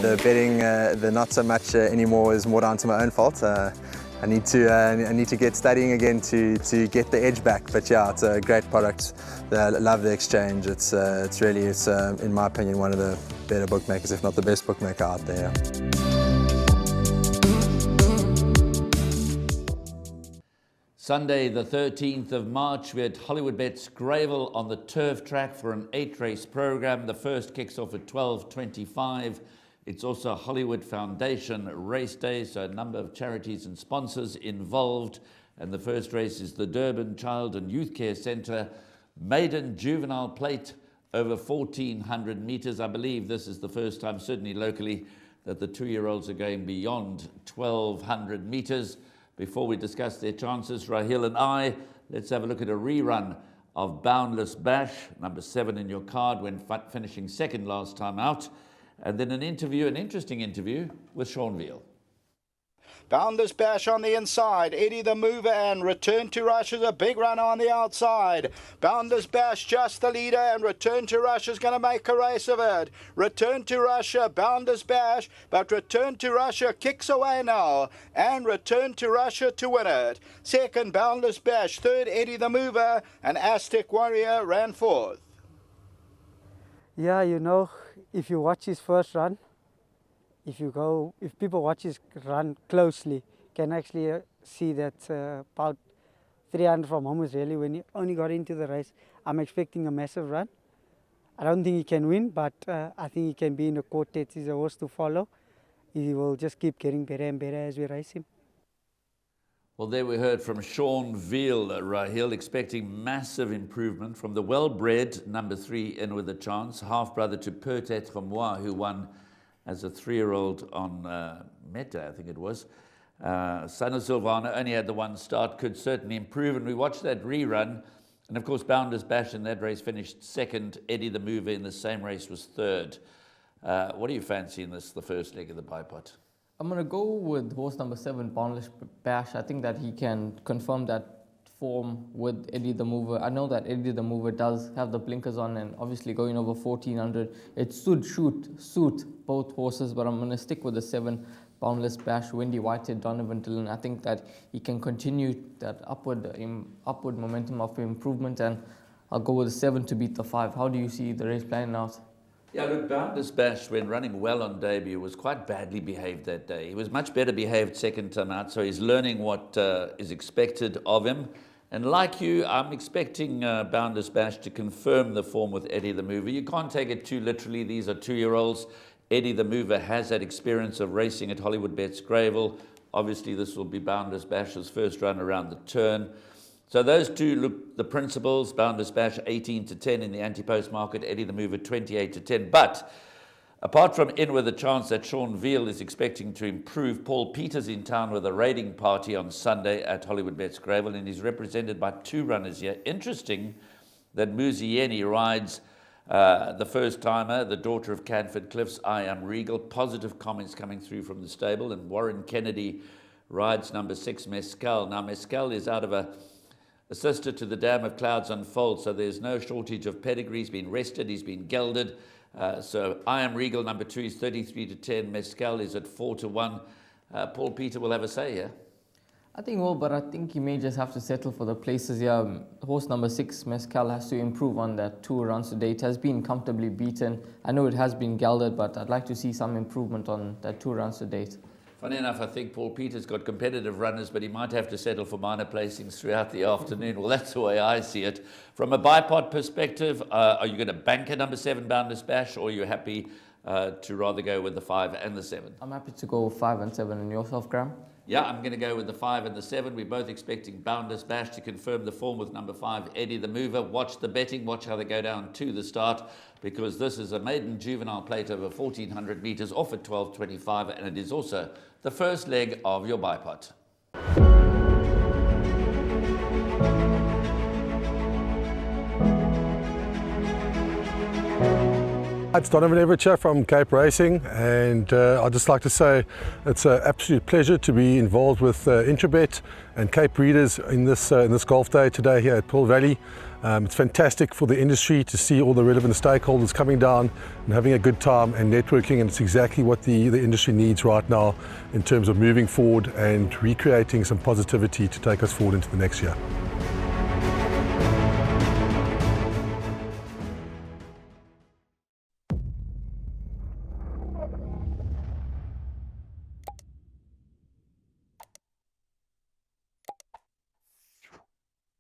the betting, the not so much anymore, is more down to my own fault. I need to get studying again to get the edge back. But yeah, it's a great product. I love the exchange. It's really, in my opinion, one of the better bookmakers, if not the best bookmaker out there. Sunday, the 13th of March, we're at Hollywoodbets Gravel on the turf track for an 8-race program. The first kicks off at 12:25. It's also a Hollywood Foundation race day, so a number of charities and sponsors involved. And the first race is the Durban Child and Youth Care Centre Maiden Juvenile Plate over 1,400 meters. I believe this is the first time, certainly locally, that the 2-year-olds are going beyond 1,200 meters. Before we discuss their chances, Rahil and I, let's have a look at a rerun of Boundless Bash, number 7 in your card, when finishing second last time out. And then an interesting interview with Sean Veal. Boundless Bash on the inside, Eddie the Mover, and Return to Rush is a big runner on the outside. Boundless Bash just the leader, and Return to Rush is going to make a race of it. Return to Russia, Boundless Bash, but Return to Russia kicks away now, and Return to Russia to win it. Second, Boundless Bash. Third, Eddie the Mover, and Aztec Warrior ran fourth. Yeah, you know, if you watch his first run, if people watch his run closely, can actually see that about 300 from home is really when he only got into the race. I'm expecting a massive run. I don't think he can win, but I think he can be in a quartet. He's a horse to follow. He will just keep getting better and better as we race him. Well, there we heard from Sean Veal, Rahil, expecting massive improvement from the well-bred number 3 in with a chance, half-brother to Peut-être Moi, who won as a 3-year-old on Meta, I think it was. Son of Silvana only had the one start, could certainly improve, and we watched that rerun. And of course, Boundless Bash in that race finished second. Eddie the Mover in the same race was third. What do you fancy in this, the first leg of the bipot? I'm going to go with horse number 7, Boundless Bash. I think that he can confirm that form with Eddie the Mover. I know that Eddie the Mover does have the blinkers on, and obviously going over 1,400, it should suit both horses, but I'm going to stick with the 7, Boundless Bash, Wendy Whitehead, Donovan Dillon. I think that he can continue that upward momentum of improvement, and I'll go with the 7 to beat the 5. How do you see the race playing out? Yeah, look, Boundless Bash, when running well on debut, was quite badly behaved that day. He was much better behaved second time out, so he's learning what is expected of him. And like you, I'm expecting Boundless Bash to confirm the form with Eddie the Mover. You can't take it too literally. These are 2-year-olds. Eddie the Mover has that experience of racing at Hollywoodbets Gravel. Obviously, this will be Boundless Bash's first run around the turn. So those two look the principles. Boundless Bash 18-10 in the anti-post market. Eddie the Mover 28-10. But apart from in with a chance that Sean Veal is expecting to improve, Paul Peters in town with a raiding party on Sunday at Hollywoodbets Gravel, and he's represented by 2 runners here. Interesting that Muzieni rides the first-timer, the daughter of Canford Cliffs, I Am Regal. Positive comments coming through from the stable. And Warren Kennedy rides number 6, Mescal. Now, Mescal is out of a sister to the Dam of Clouds Unfold, so there's no shortage of pedigree. He's been rested, he's been gelded. So I Am Regal, number 2, is 33-10. Mescal is at 4-1. Paul Peter will have a say here. I think well, but I think he may just have to settle for the places here. Horse number 6, Mescal, has to improve on that 2 runs today. It has been comfortably beaten. I know it has been gelded, but I'd like to see some improvement on that 2 runs to date. Funny enough, I think Paul Peters got competitive runners, but he might have to settle for minor placings throughout the afternoon. Well, that's the way I see it. From a bipod perspective, are you going to bank a number 7, Boundless Bash, or are you happy to rather go with the 5 and the 7? I'm happy to go 5 and 7. And yourself, Graham? Yeah, I'm going to go with the 5 and the 7. We're both expecting Boundless Bash to confirm the form with number 5, Eddie the Mover. Watch the betting, watch how they go down to the start, because this is a maiden juvenile plate over 1,400 meters off at 12:25, and it is also the first leg of your bipot. It's Donovan Everett from Cape Racing, and I'd just like to say it's an absolute pleasure to be involved with Intrabet and Cape Breeders in this golf day today here at Pearl Valley. It's fantastic for the industry to see all the relevant stakeholders coming down and having a good time and networking, and it's exactly what the industry needs right now in terms of moving forward and recreating some positivity to take us forward into the next year.